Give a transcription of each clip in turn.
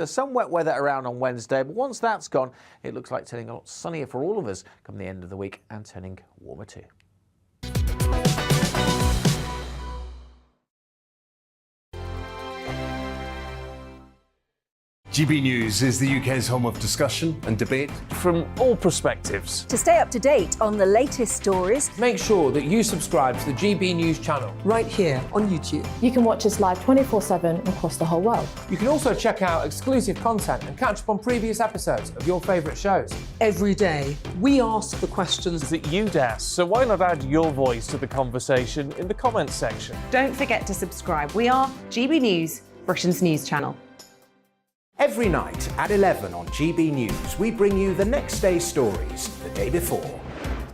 There's some wet weather around on Wednesday, but once that's gone, it looks like turning a lot sunnier for all of us come the end of the week and turning warmer too. GB News is the UK's home of discussion and debate. From all perspectives. To stay up to date on the latest stories, Make sure that you subscribe to the GB News channel. right here on YouTube. You can watch us live 24/7 across the whole world. You can also check out exclusive content and catch up on previous episodes of your favourite shows. Every day, we ask the questions That you'd ask, so why not add your voice to the conversation in the comments section? Don't forget to subscribe. We are GB News, Britain's news channel. Every night at 11 on GB News, we bring you the next day's stories the day before.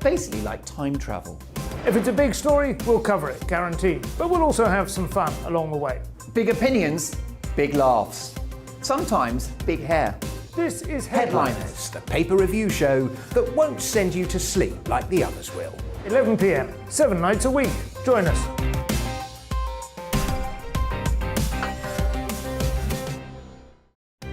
Basically like time travel. If it's a big story, we'll cover it, guaranteed. But we'll also have some fun along the way. Big opinions, big laughs. Sometimes big hair. This is Headliners, the paper review show that won't send you to sleep like the others will. 11 p.m, 7 nights a week. Join us.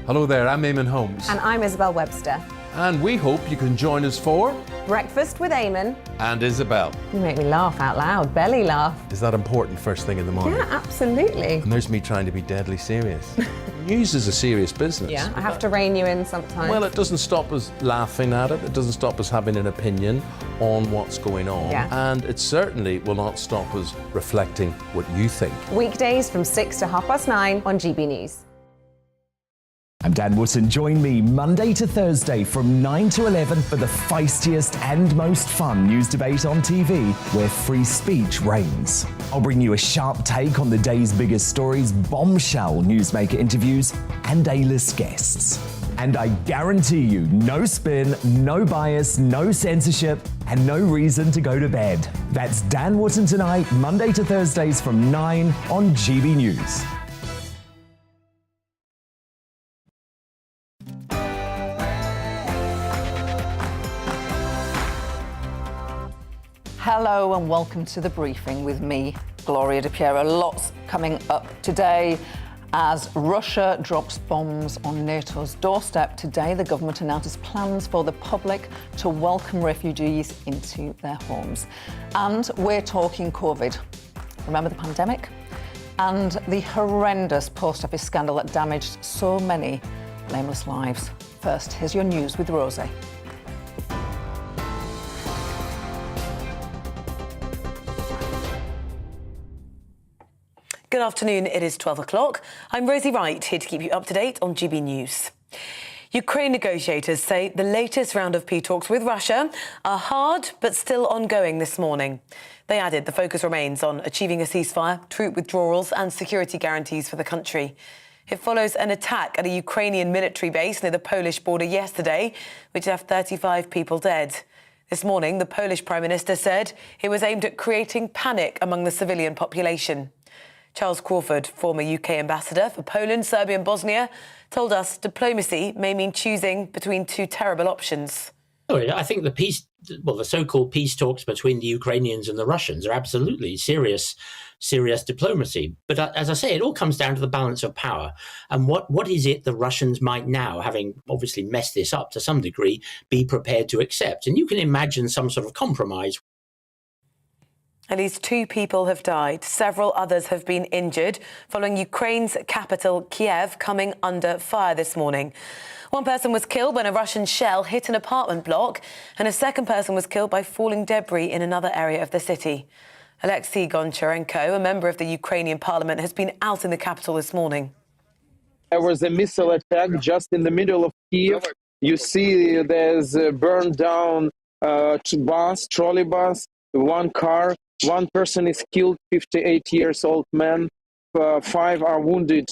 Hello there, I'm Eamon Holmes. And I'm Isabel Webster. And we hope you can join us for... Breakfast with Eamon. And Isabel. You make me laugh out loud, belly laugh. Is that important first thing in the morning? Yeah, absolutely. And there's me trying to be deadly serious. News is a serious business. Yeah, I have to rein you in sometimes. Well, it doesn't stop us laughing at it. It doesn't stop us having an opinion on what's going on. Yeah. And it certainly will not stop us reflecting what you think. Weekdays from 6 to 9:30 on GB News. I'm Dan Wootton. Join me Monday to Thursday from 9 to 11 for the feistiest and most fun news debate on TV, where free speech reigns. I'll bring you a sharp take on the day's biggest stories, bombshell newsmaker interviews, and A-list guests. And I guarantee you, no spin, no bias, no censorship, and no reason to go to bed. That's Dan Wootton Tonight, Monday to Thursdays from 9 on GB News. Hello and welcome to the briefing with me, Gloria De Piero. Lots coming up today as Russia drops bombs on NATO's doorstep. Today, the government announces plans for the public to welcome refugees into their homes. And we're talking COVID. Remember the pandemic? And the horrendous post office scandal that damaged so many blameless lives. First, here's your news with Rosie. Good afternoon, it is 12 o'clock. I'm Rosie Wright, here to keep you up to date on GB News. Ukraine negotiators say the latest round of peace talks with Russia are hard but still ongoing this morning. They added the focus remains on achieving a ceasefire, troop withdrawals and security guarantees for the country. It follows an attack at a Ukrainian military base near the Polish border yesterday, which left 35 people dead. This morning, the Polish Prime Minister said it was aimed at creating panic among the civilian population. Charles Crawford, former UK ambassador for Poland, Serbia and Bosnia, told us diplomacy may mean choosing between two terrible options. I think the so-called peace talks between the Ukrainians and the Russians are absolutely serious diplomacy. But as I say, it all comes down to the balance of power. And what is it the Russians might now, having obviously messed this up to some degree, be prepared to accept? And you can imagine some sort of compromise. At least 2 people have died. Several others have been injured following Ukraine's capital, Kiev, coming under fire this morning. One person was killed when a Russian shell hit an apartment block, and a second person was killed by falling debris in another area of the city. Alexei Goncharenko, a member of the Ukrainian parliament, has been out in the capital this morning. There was a missile attack just in the middle of Kiev. You see there's a burned down trolley bus, one car. One person is killed, 58-year-old man, 5 are wounded.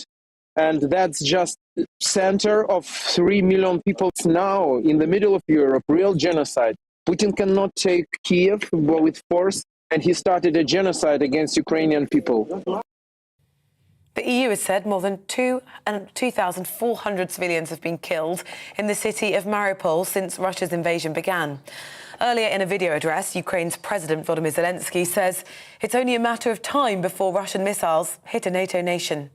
And that's just center of 3 million people now in the middle of Europe, real genocide. Putin cannot take Kiev with force, and he started a genocide against Ukrainian people. The EU has said more than 2,400 civilians have been killed in the city of Mariupol since Russia's invasion began. Earlier in a video address, Ukraine's President Volodymyr Zelensky says it's only a matter of time before Russian missiles hit a NATO nation.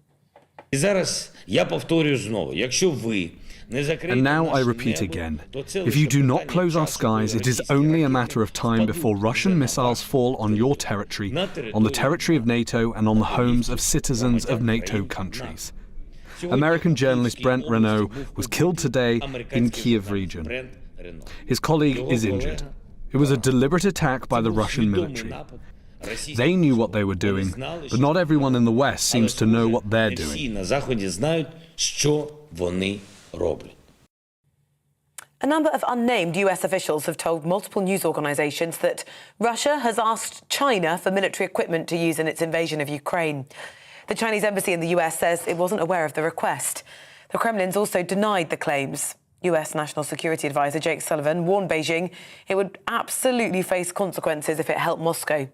And now I repeat again, if you do not close our skies, it is only a matter of time before Russian missiles fall on your territory, on the territory of NATO and on the homes of citizens of NATO countries. American journalist Brent Renaud was killed today in Kiev region. His colleague is injured. It was a deliberate attack by the Russian military. They knew what they were doing, but not everyone in the West seems to know what they're doing. A number of unnamed US officials have told multiple news organisations that Russia has asked China for military equipment to use in its invasion of Ukraine. The Chinese embassy in the US says it wasn't aware of the request. The Kremlin's also denied the claims. US National Security Advisor Jake Sullivan warned Beijing it would absolutely face consequences if it helped Moscow.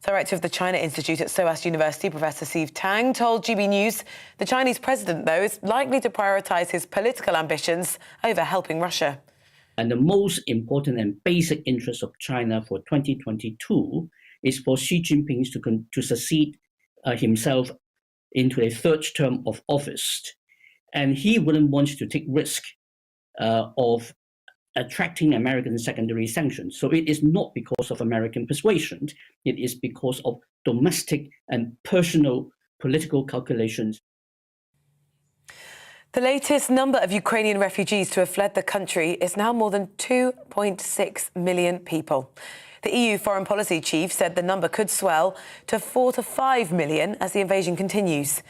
Director of the China Institute at SOAS University, Professor Steve Tang, told GB News the Chinese president, though, is likely to prioritise his political ambitions over helping Russia. And the most important and basic interest of China for 2022 is for Xi Jinping to succeed himself into a third term of office. And he wouldn't want to take risk of attracting American secondary sanctions. So it is not because of American persuasion. It is because of domestic and personal political calculations. The latest number of Ukrainian refugees to have fled the country is now more than 2.6 million people. The EU Foreign Policy Chief said the number could swell to 4 to 5 million as the invasion continues.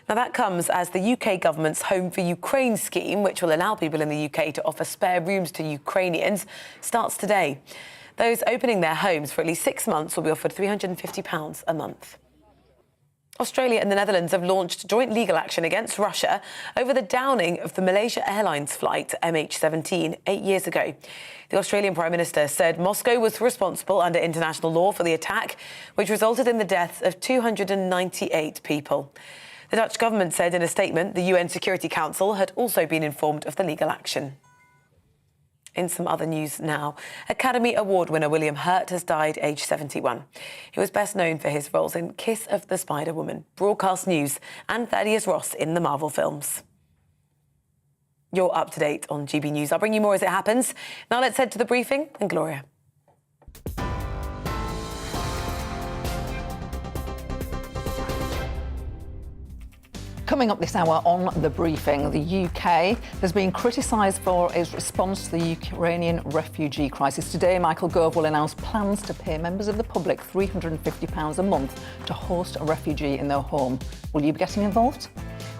Now, that comes as the UK government's Home for Ukraine scheme, which will allow people in the UK to offer spare rooms to Ukrainians, starts today. Those opening their homes for at least 6 months will be offered £350 a month. Australia and the Netherlands have launched joint legal action against Russia over the downing of the Malaysia Airlines flight MH17 8 years ago. The Australian Prime Minister said Moscow was responsible under international law for the attack, which resulted in the deaths of 298 people. The Dutch government said in a statement the UN Security Council had also been informed of the legal action. In some other news now, Academy Award winner William Hurt has died aged 71. He was best known for his roles in Kiss of the Spider-Woman, Broadcast News and Thaddeus Ross in the Marvel films. You're up to date on GB News. I'll bring you more as it happens. Now let's head to the briefing and Gloria. Coming up this hour on The Briefing, the UK has been criticised for its response to the Ukrainian refugee crisis. Today, Michael Gove will announce plans to pay members of the public £350 a month to host a refugee in their home. Will you be getting involved?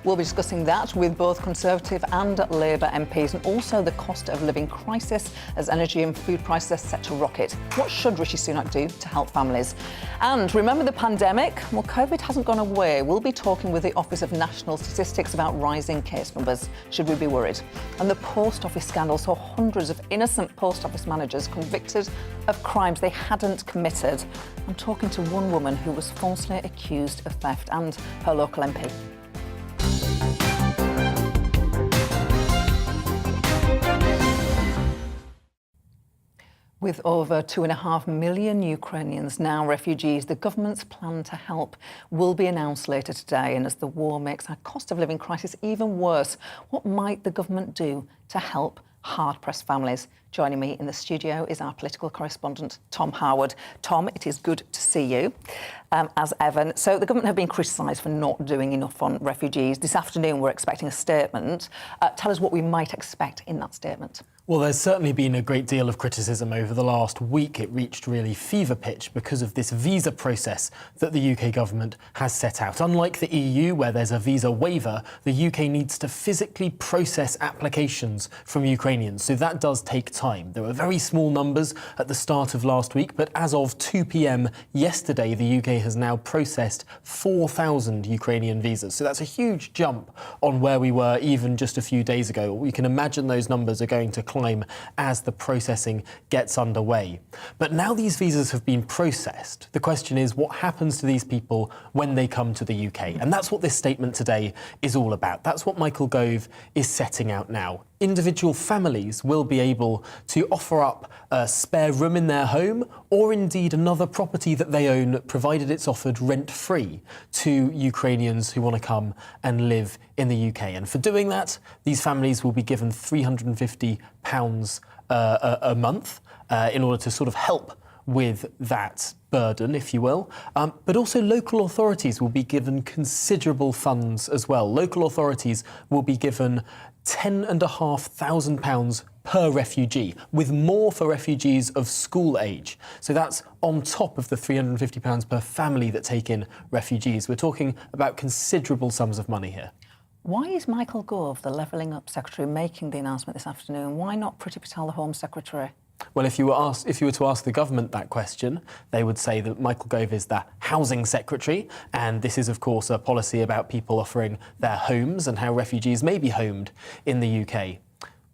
We'll be discussing that with both Conservative and Labour MPs, and also the cost of living crisis as energy and food prices are set to rocket. What should Rishi Sunak do to help families? And remember the pandemic? Well, COVID hasn't gone away. We'll be talking with the Office of National Statistics about rising case numbers. Should we be worried? And the post office scandal saw hundreds of innocent post office managers convicted of crimes they hadn't committed. I'm talking to one woman who was falsely accused of theft and her local MP. With over 2.5 million Ukrainians now refugees, the government's plan to help will be announced later today. And as the war makes our cost of living crisis even worse, what might the government do to help hard-pressed families? Joining me in the studio is our political correspondent, Tom Howard. Tom, it is good to see you, as ever. So the government have been criticised for not doing enough on refugees. This afternoon we're expecting a statement. Tell us what we might expect in that statement. Well, there's certainly been a great deal of criticism over the last week. It reached really fever pitch because of this visa process that the UK government has set out. Unlike the EU, where there's a visa waiver, the UK needs to physically process applications from Ukrainians. So that does take time. There were very small numbers at the start of last week, but as of 2 p.m. yesterday, the UK has now processed 4,000 Ukrainian visas. So that's a huge jump on where we were even just a few days ago. We can imagine those numbers are going to climb as the processing gets underway. But now these visas have been processed, the question is what happens to these people when they come to the UK? And that's what this statement today is all about. That's what Michael Gove is setting out now. individual families will be able to offer up a spare room in their home or indeed another property that they own, provided it's offered rent-free to Ukrainians who want to come and live in the UK. And for doing that, these families will be given £350 a month in order to sort of help with that burden, if you will. But also local authorities will be given considerable funds as well. Local authorities will be given £10,500 per refugee, with more for refugees of school age. So that's on top of the £350 per family that take in refugees. We're talking about considerable sums of money here. Why is Michael Gove, the Levelling Up Secretary, making the announcement this afternoon? Why not Priti Patel, the Home Secretary? Well, if you were to ask the government that question, they would say that Michael Gove is the Housing Secretary, and this is, of course, a policy about people offering their homes and how refugees may be homed in the UK.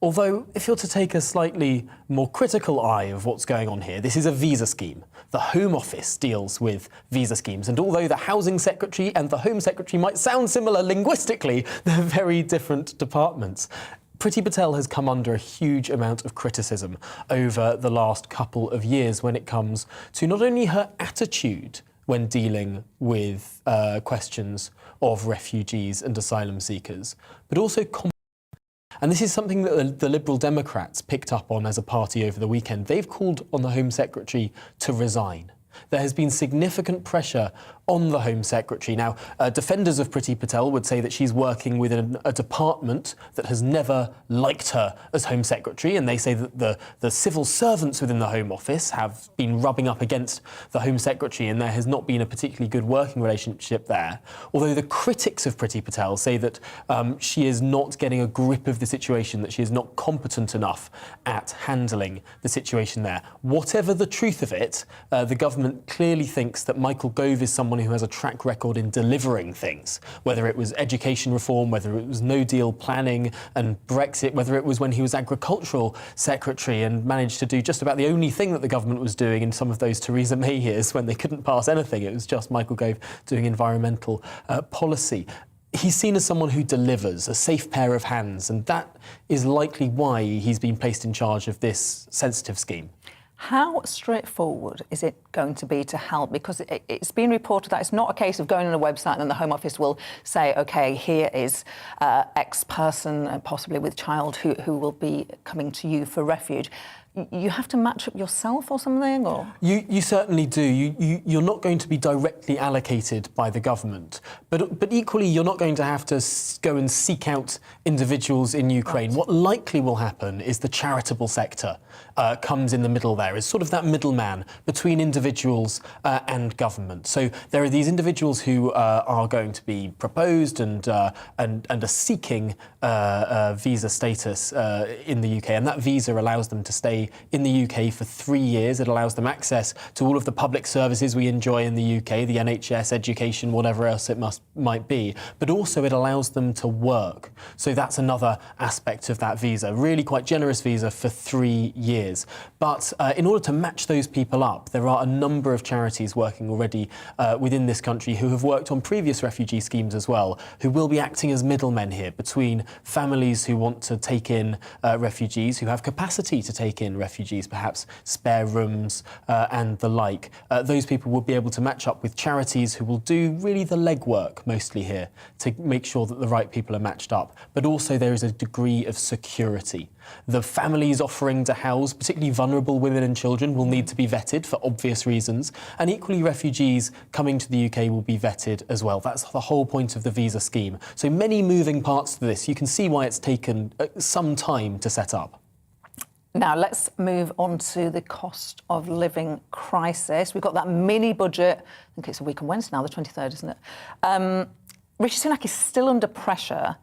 Although, if you're to take a slightly more critical eye of what's going on here, this is a visa scheme. The Home Office deals with visa schemes, and although the Housing Secretary and the Home Secretary might sound similar linguistically, they're very different departments. Priti Patel has come under a huge amount of criticism over the last couple of years when it comes to not only her attitude when dealing with questions of refugees and asylum seekers, but also and this is something that the Liberal Democrats picked up on as a party over the weekend. They've called on the Home Secretary to resign. There has been significant pressure on the Home Secretary. Now, defenders of Priti Patel would say that she's working within a department that has never liked her as Home Secretary, and they say that the civil servants within the Home Office have been rubbing up against the Home Secretary, and there has not been a particularly good working relationship there. Although the critics of Priti Patel say that she is not getting a grip of the situation, that she is not competent enough at handling the situation there. Whatever the truth of it, the government clearly thinks that Michael Gove is someone who has a track record in delivering things, whether it was education reform, whether it was no deal planning and Brexit, whether it was when he was agricultural secretary and managed to do just about the only thing that the government was doing in some of those Theresa May years when they couldn't pass anything. It was just Michael Gove doing environmental policy. He's seen as someone who delivers, a safe pair of hands, and that is likely why he's been placed in charge of this sensitive scheme. How straightforward is it going to be to help? Because it's been reported that it's not a case of going on a website and then the Home Office will say, OK, here is X person, possibly with child, who will be coming to you for refuge. You have to match up yourself or something, or? You certainly do. You're not going to be directly allocated by the government, but equally you're not going to have to go and seek out individuals in Ukraine. Right. What likely will happen is the charitable sector comes in the middle there, is sort of that middleman between individuals and government. So there are these individuals who are going to be proposed and are seeking visa status in the UK, and that visa allows them to stay in the UK for 3 years. It allows them access to all of the public services we enjoy in the UK, the NHS, education, whatever else it might be, but also it allows them to work. So that's another aspect of that visa, really quite generous visa for 3 years. But in order to match those people up, there are a number of charities working already within this country who have worked on previous refugee schemes as well, who will be acting as middlemen here between families who want to take in refugees, who have capacity to take in refugees, perhaps spare rooms and the like. Those people will be able to match up with charities who will do really the legwork mostly here to make sure that the right people are matched up. But also there is a degree of security. The families offering to house particularly vulnerable women and children will need to be vetted for obvious reasons, and equally refugees coming to the UK will be vetted as well. That's the whole point of the visa scheme. So many moving parts to this. You can see why it's taken some time to set up. Now, let's move on to the cost of living crisis. We've got that mini budget. I think it's a week on Wednesday now, the 23rd, isn't it? Rishi Sunak is still under pressure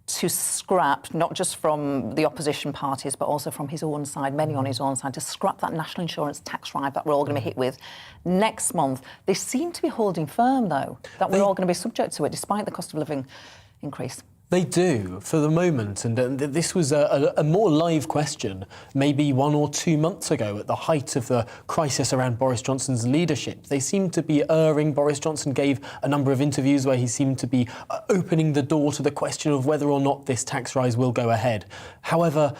to scrap, not just from the opposition parties, but also from his own side, many on his own side, to scrap that national insurance tax rise that we're all going to be hit with next month. They seem to be holding firm, though, that we're all going to be subject to it, despite the cost of living increase. They do, for the moment, and this was a more live question maybe 1 or 2 months ago at the height of the crisis around Boris Johnson's leadership. They seemed to be erring. Boris Johnson gave a number of interviews where he seemed to be opening the door to the question of whether or not this tax rise will go ahead. However,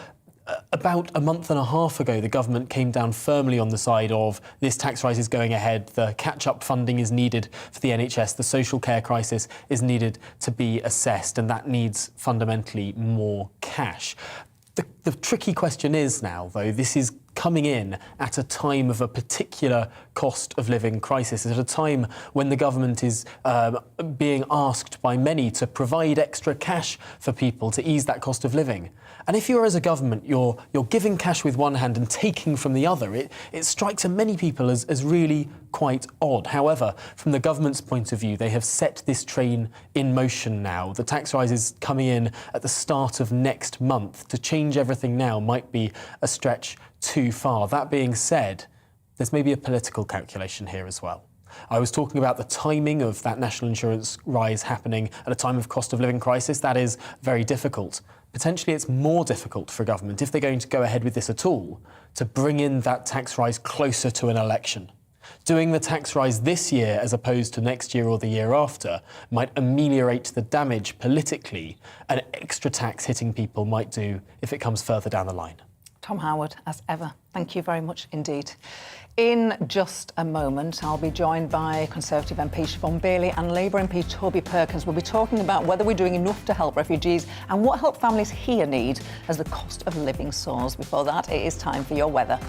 about a month and a half ago, the government came down firmly on the side of this tax rise is going ahead, the catch-up funding is needed for the NHS, the social care crisis is needed to be assessed, and that needs fundamentally more cash. The tricky question is now, though, this is coming in at a time of a particular cost of living crisis, at a time when the government is being asked by many to provide extra cash for people to ease that cost of living. And if you're, as a government, you're giving cash with one hand and taking from the other, it strikes many people as really quite odd. However, from the government's point of view, they have set this train in motion now. The tax rise is coming in at the start of next month. To change everything now might be a stretch too far. That being said, there's maybe a political calculation here as well. I was talking about the timing of that national insurance rise happening at a time of cost of living crisis. That is very difficult. Potentially it's more difficult for government, if they're going to go ahead with this at all, to bring in that tax rise closer to an election. Doing the tax rise this year as opposed to next year or the year after might ameliorate the damage politically an extra tax hitting people might do if it comes further down the line. Tom Howard, as ever, thank you very much indeed. In just a moment, I'll be joined by Conservative MP Siobhan Bailey and Labour MP Toby Perkins. We'll be talking about whether we're doing enough to help refugees and what help families here need as the cost of living soars. Before that, it is time for your weather.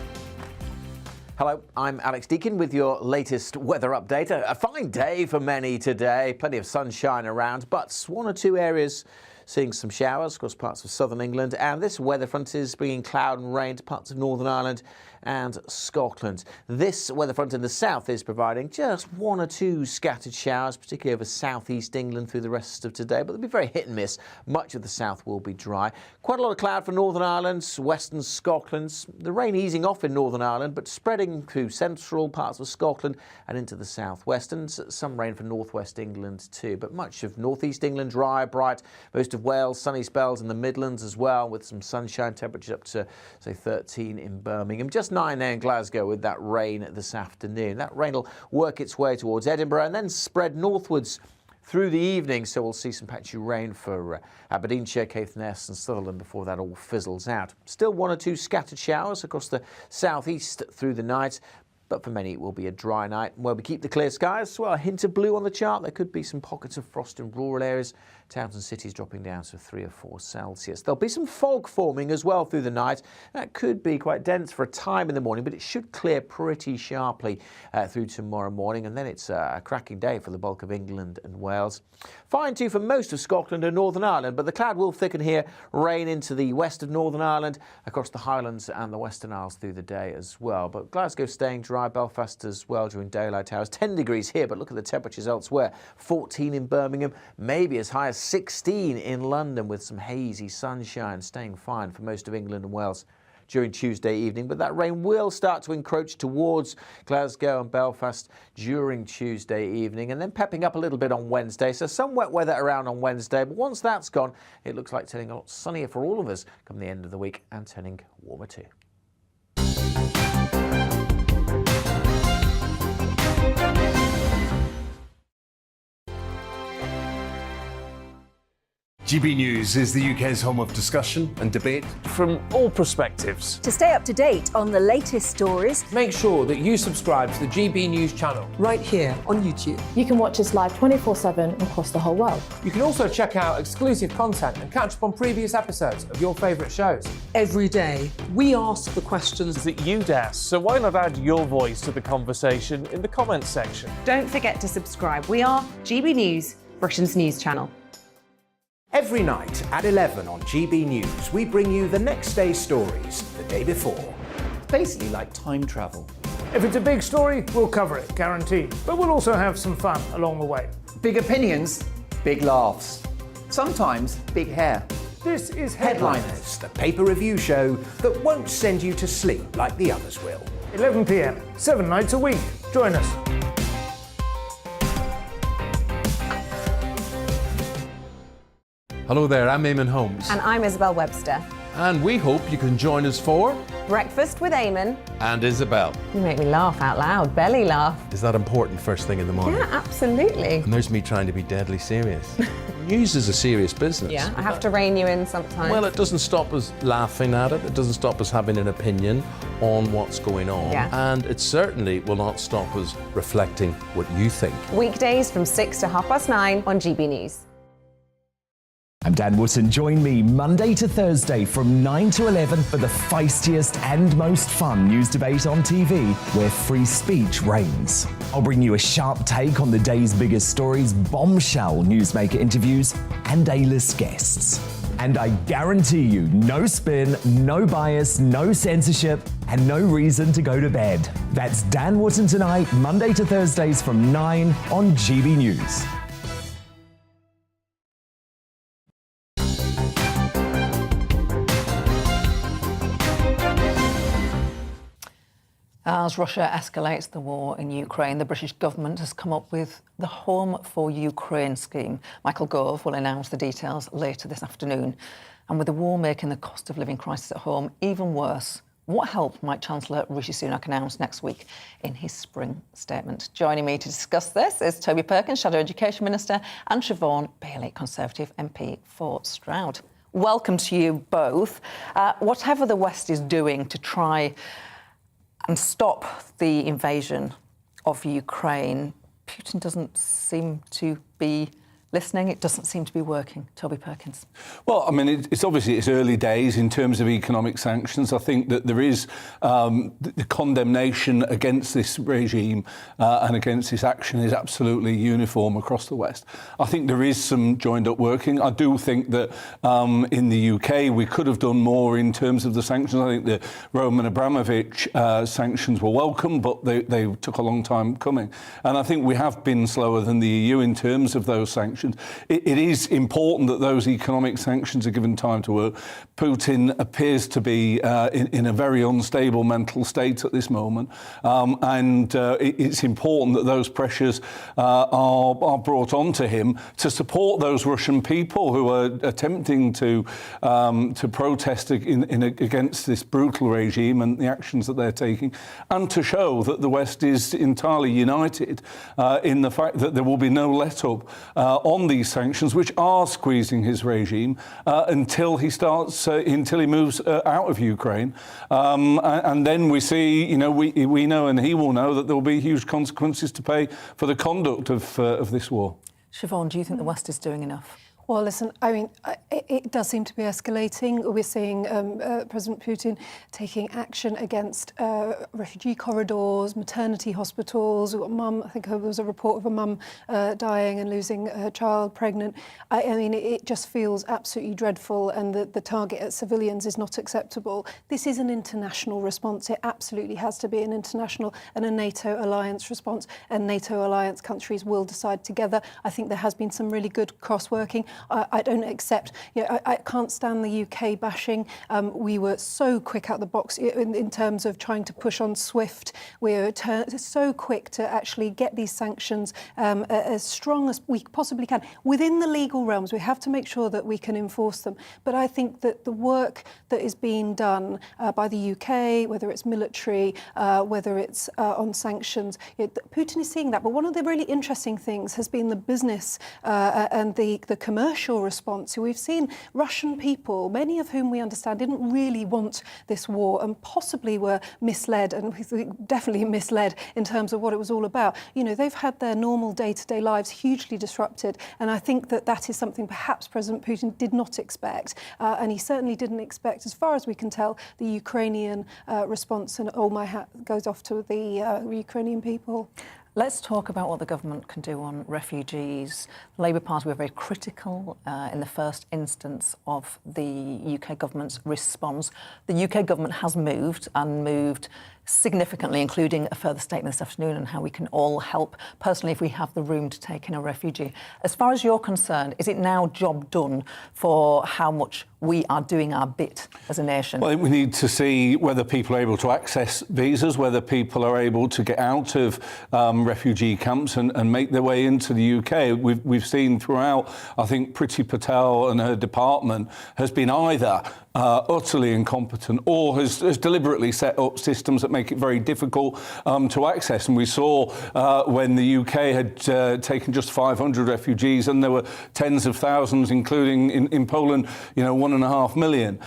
Hello, I'm Alex Deakin with your latest weather update. A fine day for many today, plenty of sunshine around, but 1 or 2 areas seeing some showers across parts of southern England, and this weather front is bringing cloud and rain to parts of Northern Ireland and Scotland. This weather front in the south is providing just 1 or 2 scattered showers, particularly over southeast England through the rest of today, but they'll be very hit and miss. Much of the south will be dry. Quite a lot of cloud for Northern Ireland, western Scotland. The rain easing off in Northern Ireland, but spreading through central parts of Scotland and into the southwest, and some rain for northwest England too. But much of northeast England dry, bright. Most of Wales, sunny spells in the Midlands as well, with some sunshine, temperatures up to, say, 13 in Birmingham. Just 9 there in Glasgow with that rain this afternoon. That rain will work its way towards Edinburgh and then spread northwards through the evening, so we'll see some patchy rain for Aberdeenshire, Caithness and Sutherland before that all fizzles out. Still 1 or 2 scattered showers across the southeast through the night, but for many it will be a dry night. Where we keep the clear skies, well, a hint of blue on the chart. There could be some pockets of frost in rural areas. Towns and cities dropping down to 3 or 4 Celsius. There'll be some fog forming as well through the night. That could be quite dense for a time in the morning, but it should clear pretty sharply through tomorrow morning, and then it's a cracking day for the bulk of England and Wales. Fine too for most of Scotland and Northern Ireland, but the cloud will thicken here, rain into the west of Northern Ireland, across the Highlands and the Western Isles through the day as well. But Glasgow staying dry, Belfast as well during daylight hours. 10 degrees here, but look at the temperatures elsewhere. 14 in Birmingham, maybe as high as 16 in London, with some hazy sunshine, staying fine for most of England and Wales during Tuesday evening, but that rain will start to encroach towards Glasgow and Belfast during Tuesday evening, and then pepping up a little bit on Wednesday. So some wet weather around on Wednesday, but once that's gone, it looks like turning a lot sunnier for all of us come the end of the week, and turning warmer too. GB News is the UK's home of discussion and debate from all perspectives. To stay up to date on the latest stories, make sure that you subscribe to the GB News channel right here on YouTube. You can watch us live 24/7 across the whole world. You can also check out exclusive content and catch up on previous episodes of your favourite shows. Every day, we ask the questions that you'd ask, so why not add your voice to the conversation in the comments section? Don't forget to subscribe. We are GB News, Britain's news channel. Every night at 11 on GB News, we bring you the next day's stories the day before. Basically like time travel. If it's a big story, we'll cover it, guaranteed. But we'll also have some fun along the way. Big opinions, big laughs. Sometimes big hair. This is Headliners, the paper review show that won't send you to sleep like the others will. 11 p.m, 7 nights a week. Join us. Hello there, I'm Eamon Holmes. And I'm Isabel Webster. And we hope you can join us for Breakfast with Eamon and Isabel. You make me laugh out loud, belly laugh. Is that important first thing in the morning? Yeah, absolutely. And there's me trying to be deadly serious. News is a serious business. Yeah, I have to rein you in sometimes. Well, it doesn't stop us laughing at it. It doesn't stop us having an opinion on what's going on. Yeah. And it certainly will not stop us reflecting what you think. Weekdays from 6 to 9:30 on GB News. I'm Dan Wootton. Join me Monday to Thursday from 9 to 11 for the feistiest and most fun news debate on TV, where free speech reigns. I'll bring you a sharp take on the day's biggest stories, bombshell newsmaker interviews, and A-list guests. And I guarantee you, no spin, no bias, no censorship, and no reason to go to bed. That's Dan Wootton tonight, Monday to Thursdays from 9 on GB News. As Russia escalates the war in Ukraine, the British government has come up with the Home for Ukraine scheme. Michael Gove will announce the details later this afternoon. And with the war making the cost of living crisis at home even worse, what help might Chancellor Rishi Sunak announce next week in his spring statement? Joining me to discuss this is Toby Perkins, Shadow Education Minister, and Siobhan Bailey, Conservative MP for Stroud. Welcome to you both. Whatever the West is doing to try and stop the invasion of Ukraine, Putin doesn't seem to be listening. It doesn't seem to be working. Toby Perkins. Well, I mean, it's obviously it's early days in terms of economic sanctions. I think that there is the condemnation against this regime and against this action is absolutely uniform across the West. I think there is some joined up working. I do think that in the UK we could have done more in terms of the sanctions. I think the Roman Abramovich sanctions were welcome, but they took a long time coming. And I think we have been slower than the EU in terms of those sanctions. It is important that those economic sanctions are given time to work. Putin appears to be in a very unstable mental state at this moment, and it's important that those pressures are brought onto him to support those Russian people who are attempting to protest against this brutal regime and the actions that they're taking, and to show that the West is entirely united in the fact that there will be no let-up on these sanctions, which are squeezing his regime until he moves out of Ukraine, and then we see, we know, and he will know, that there will be huge consequences to pay for the conduct of this war. Siobhan, do you think the West is doing enough? Well, listen, I mean, it does seem to be escalating. We're seeing President Putin taking action against refugee corridors, maternity hospitals. We've got mum, I think there was a report of a mum dying and losing her child pregnant. I mean, it just feels absolutely dreadful, and the target at civilians is not acceptable. This is an international response. It absolutely has to be an international and a NATO alliance response, and NATO alliance countries will decide together. I think there has been some really good cross-working. I don't accept, I can't stand the UK bashing. We were so quick out the box in terms of trying to push on SWIFT. We're so quick to actually get these sanctions as strong as we possibly can. Within the legal realms, we have to make sure that we can enforce them. But I think that the work that is being done by the UK, whether it's military, whether it's on sanctions, Putin is seeing that. But one of the really interesting things has been the business and the commercial response. We've seen Russian people, many of whom we understand didn't really want this war and possibly were misled, and definitely misled in terms of what it was all about. They've had their normal day-to-day lives hugely disrupted, and I think that is something perhaps President Putin did not expect, and he certainly didn't expect, as far as we can tell, the Ukrainian response, and all my hat goes off to the Ukrainian people. Let's talk about what the government can do on refugees. The Labour Party were very critical in the first instance of the UK government's response. The UK government has moved significantly, including a further statement this afternoon on how we can all help personally if we have the room to take in a refugee. As far as you're concerned, is it now job done for how much we are doing our bit as a nation? Well, we need to see whether people are able to access visas, whether people are able to get out of refugee camps and make their way into the UK. We've seen throughout, I think Priti Patel and her department has been either utterly incompetent or has deliberately set up systems that make it very difficult to access. And we saw when the UK had taken just 500 refugees, and there were tens of thousands, including in Poland, 1.5 million.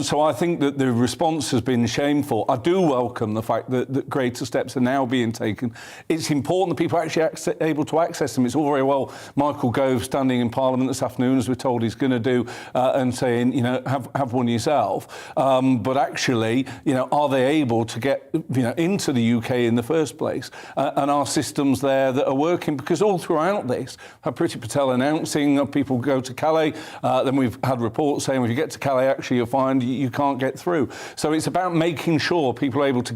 So I think that the response has been shameful. I do welcome the fact that greater steps are now being taken. It's important that people are actually able to access them. It's all very well Michael Gove standing in Parliament this afternoon, as we're told he's going to do, and saying, have one yourself. But actually, are they able to get, into the UK in the first place? And are systems there that are working? Because all throughout this, Priti Patel announcing people go to Calais, then we've had reports saying if you get to Calais, actually you'll find you can't get through. So it's about making sure people are able to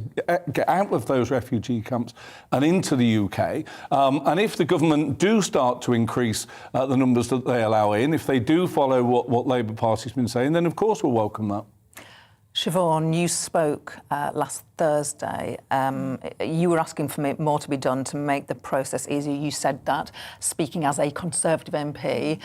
get out of those refugee camps and into the UK. And if the government do start to increase the numbers that they allow in, if they do follow what Labour Party's been saying, then of course we'll welcome that. Siobhan, you spoke last Thursday. You were asking for more to be done to make the process easier. You said that, speaking as a Conservative MP.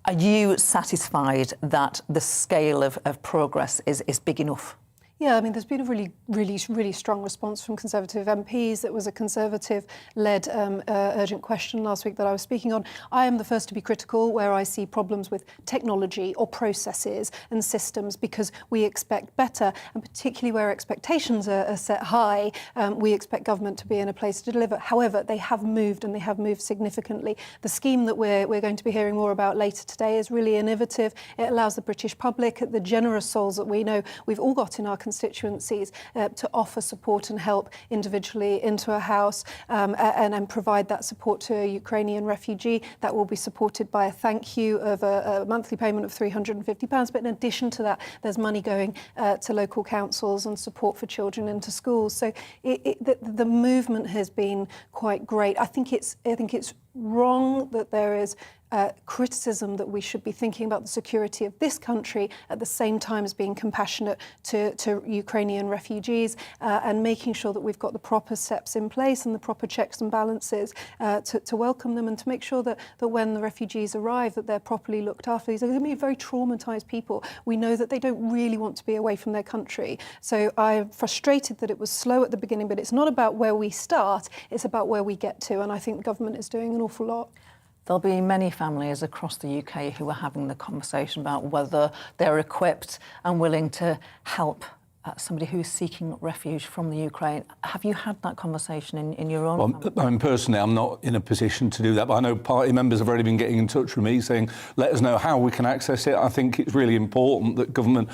Are you satisfied that the scale of progress is big enough? Yeah, I mean, there's been a really strong response from Conservative MPs. It was a Conservative-led urgent question last week that I was speaking on. I am the first to be critical where I see problems with technology or processes and systems, because we expect better, and particularly where expectations are set high, we expect government to be in a place to deliver. However, they have moved, and they have moved significantly. The scheme that we're going to be hearing more about later today is really innovative. It allows the British public, the generous souls that we know we've all got in our constituencies, to offer support and help individually into a house, and provide that support to a Ukrainian refugee. That will be supported by a thank you of a monthly payment of £350. But in addition to that, there's money going to local councils and support for children into schools. So the movement has been quite great. I think it's wrong that there is criticism that we should be thinking about the security of this country at the same time as being compassionate to Ukrainian refugees, and making sure that we've got the proper steps in place and the proper checks and balances to welcome them, and to make sure that when the refugees arrive, that they're properly looked after. These are going to be very traumatised people. We know that they don't really want to be away from their country. So I'm frustrated that it was slow at the beginning, but it's not about where we start, it's about where we get to, and I think the government is doing an awful lot. There'll be many families across the UK who are having the conversation about whether they're equipped and willing to help somebody who's seeking refuge from the Ukraine. Have you had that conversation in your own family? I mean, personally, I'm not in a position to do that, but I know party members have already been getting in touch with me saying, let us know how we can access it. I think it's really important that government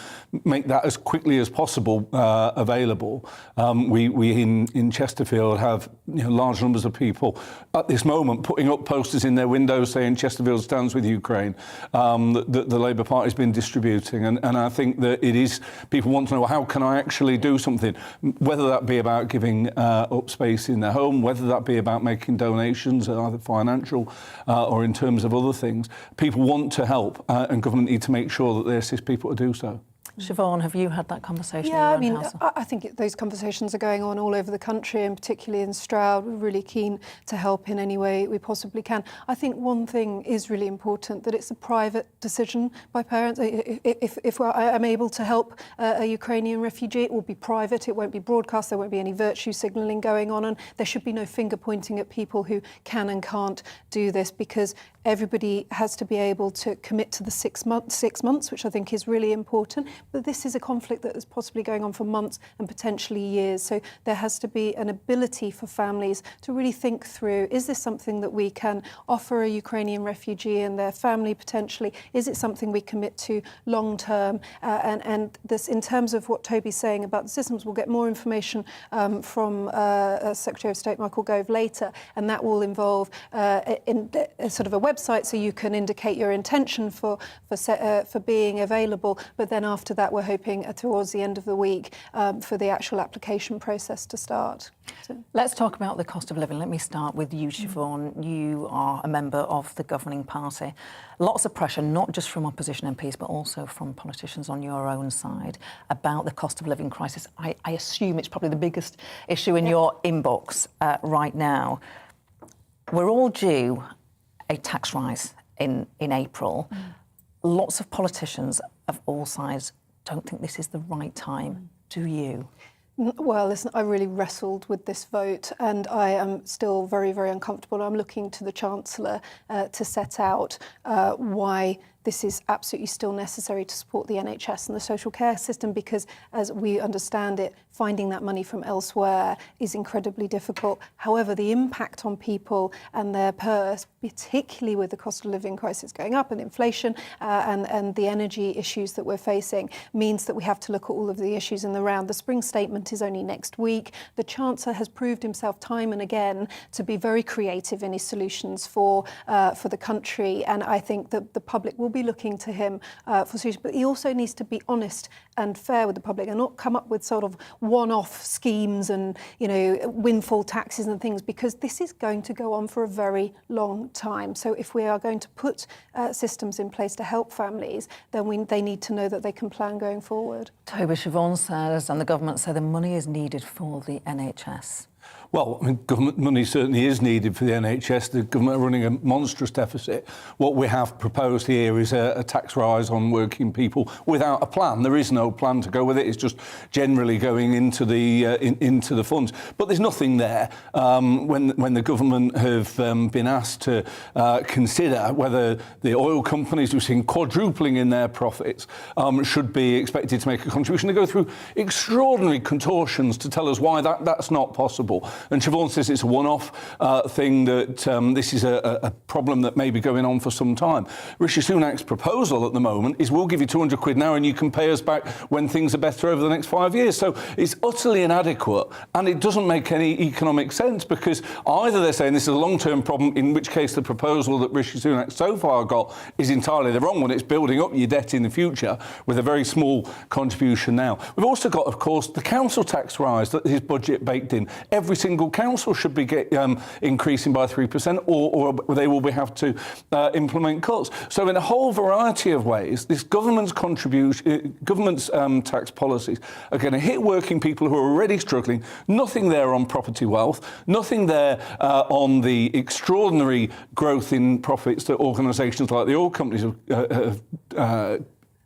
make that as quickly as possible available. We in Chesterfield have large numbers of people at this moment putting up posters in their windows saying Chesterfield stands with Ukraine, that the Labour Party's been distributing. And I think that it is, people want to know, how can I actually do something? Whether that be about giving up space in their home, whether that be about making donations, either financial or in terms of other things. People want to help, and government need to make sure that they assist people to do so. Siobhan, have you had that conversation? Yeah, I mean, I think those conversations are going on all over the country, and particularly in Stroud. We're really keen to help in any way we possibly can. I think one thing is really important, that it's a private decision by parents. If I'm able to help a Ukrainian refugee, it will be private, it won't be broadcast, there won't be any virtue signalling going on, and there should be no finger pointing at people who can and can't do this, because everybody has to be able to commit to the 6 months, which I think is really important. But this is a conflict that is possibly going on for months and potentially years. So there has to be an ability for families to really think through, is this something that we can offer a Ukrainian refugee and their family potentially? Is it something we commit to long term? And this, in terms of what Toby's saying about the systems, we'll get more information from Secretary of State Michael Gove later, and that will involve in a sort of a website so you can indicate your intention for being available. But then after that, we're hoping towards the end of the week for the actual application process to start. Let's talk about the cost of living. Let me start with you, Siobhan. You are a member of the governing party. Lots of pressure, not just from opposition MPs, but also from politicians on your own side about the cost of living crisis. I assume it's probably the biggest issue in your inbox right now. We're all due a tax rise in April. Lots of politicians of all sides don't think this is the right time. Do you? Well, listen, I really wrestled with this vote and I am still very, very uncomfortable. I'm looking to the Chancellor to set out why this is absolutely still necessary to support the NHS and the social care system, because as we understand it, finding that money from elsewhere is incredibly difficult. However, the impact on people and their purse, particularly with the cost of living crisis going up and inflation and the energy issues that we're facing, means that we have to look at all of the issues in the round. The spring statement is only next week. The Chancellor has proved himself time and again to be very creative in his solutions for the country, and I think that the public will be looking to him for solutions. But he also needs to be honest and fair with the public and not come up with sort of one-off schemes and, you know, windfall taxes and things, because this is going to go on for a very long time. So if we are going to put systems in place to help families, then they need to know that they can plan going forward. Toby, Siobhan says, and the government say the money is needed for the NHS. Well, I mean, government money certainly is needed for the NHS. The government are running a monstrous deficit. What we have proposed here is a tax rise on working people without a plan. There is no plan to go with it. It's just generally going into the funds. But there's nothing there. When the government have been asked to consider whether the oil companies who've seen quadrupling in their profits should be expected to make a contribution, they go through extraordinary contortions to tell us why that's not possible. And Siobhan says it's a one-off thing, that this is a problem that may be going on for some time. Rishi Sunak's proposal at the moment is we'll give you 200 quid now and you can pay us back when things are better over the next 5 years. So it's utterly inadequate and it doesn't make any economic sense, because either they're saying this is a long-term problem, in which case the proposal that Rishi Sunak so far got is entirely the wrong one. It's building up your debt in the future with a very small contribution now. We've also got, of course, the council tax rise that his budget baked in. Every single council should be increasing by 3%, or they will have to implement cuts. So in a whole variety of ways, this government's tax policies are going to hit working people who are already struggling. Nothing there on property wealth, nothing there on the extraordinary growth in profits that organisations like the oil companies have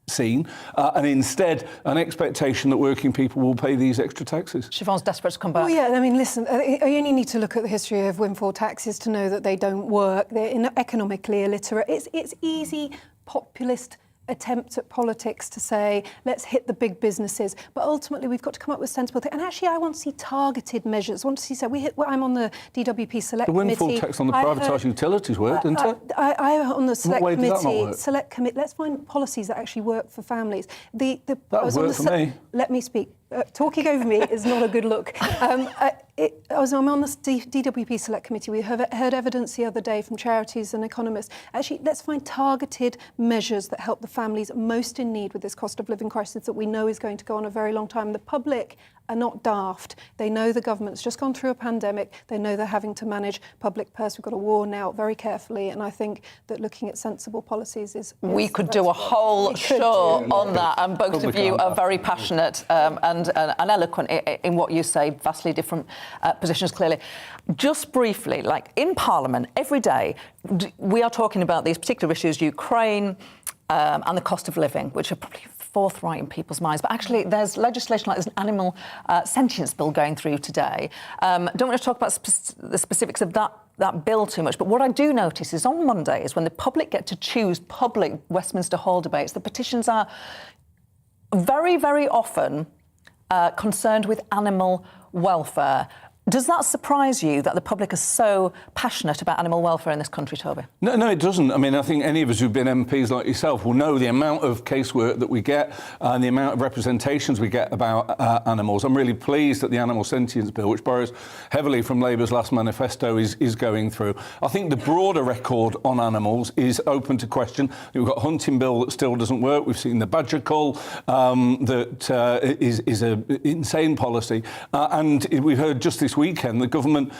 seen, and instead an expectation that working people will pay these extra taxes. Siobhan's desperate to come back. Well, yeah, I mean, listen, you only need to look at the history of windfall taxes to know that they don't work. They're economically illiterate. It's easy, populist attempts at politics to say, let's hit the big businesses. But ultimately, we've got to come up with sensible things. And actually, I want to see targeted measures. I want to see, I'm on the DWP Select Committee. The windfall tax on the privatised utilities worked, didn't it? I'm on the Select Committee. Select Committee. Let's find policies that actually work for families. That would work for me. Let me speak. Talking over me is not a good look. I'm on the DWP Select Committee. We heard evidence the other day from charities and economists. Actually, let's find targeted measures that help the families most in need with this cost of living crisis that we know is going to go on a very long time. The public are not daft. They know the government's just gone through a pandemic. They know they're having to manage public purse. We've got to warn out very carefully. And I think that looking at sensible policies is we could do a whole show on that. And both of you are very passionate and eloquent in what you say. Vastly different positions, clearly. Just briefly, like in Parliament, every day, we are talking about these particular issues, Ukraine and the cost of living, which are probably forthright in people's minds. But actually, there's legislation like there's an animal sentience bill going through today. Don't want to talk about the specifics of that bill too much, but what I do notice is on Mondays, when the public get to choose public Westminster Hall debates, the petitions are very, very often concerned with animal welfare. Does that surprise you that the public is so passionate about animal welfare in this country, Toby? No, it doesn't. I mean, I think any of us who've been MPs like yourself will know the amount of casework that we get and the amount of representations we get about animals. I'm really pleased that the Animal Sentience Bill, which borrows heavily from Labour's last manifesto, is going through. I think the broader record on animals is open to question. We've got a hunting bill that still doesn't work. We've seen the badger cull that is an insane policy. And we've heard just this weekend the government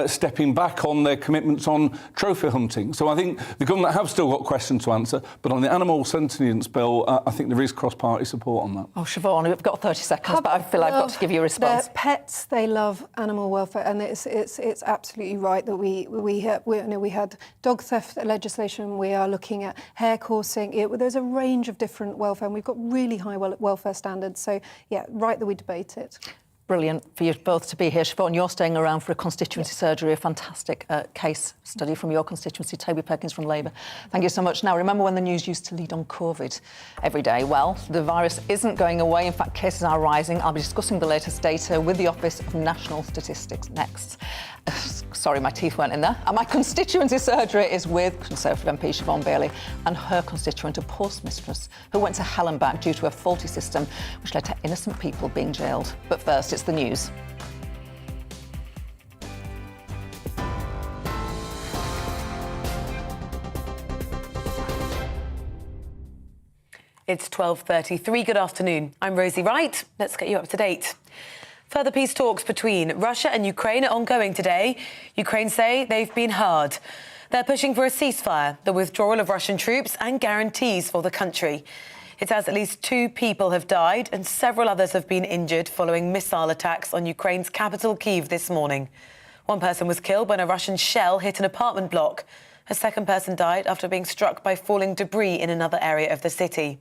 stepping back on their commitments on trophy hunting. So I think the government have still got questions to answer, but on the Animal Sentience Bill, I think there is cross-party support on that. Oh, Siobhan, we've got 30 seconds, but I feel I've got to give you a response. They're pets, they love animal welfare, and it's absolutely right that we had dog theft legislation, we are looking at hair coursing. There's a range of different welfare, and we've got really high welfare standards. So, yeah, right that we debate it. Brilliant for you both to be here. Siobhan, you're staying around for a constituency surgery, a fantastic case study from your constituency, Toby Perkins from Labour. Thank you so much. Now, remember when the news used to lead on COVID every day? Well, the virus isn't going away. In fact, cases are rising. I'll be discussing the latest data with the Office of National Statistics next. Sorry, my teeth weren't in there. And my constituency surgery is with Conservative MP Siobhan Bailey and her constituent, a postmistress who went to hell and back due to a faulty system which led to innocent people being jailed. But first, it's the news. It's 12:33. Good afternoon. I'm Rosie Wright. Let's get you up to date. Further peace talks between Russia and Ukraine are ongoing today. Ukraine say they've been hard. They're pushing for a ceasefire, the withdrawal of Russian troops and guarantees for the country. It says at least 2 people have died and several others have been injured following missile attacks on Ukraine's capital, Kyiv, this morning. One person was killed when a Russian shell hit an apartment block. A second person died after being struck by falling debris in another area of the city.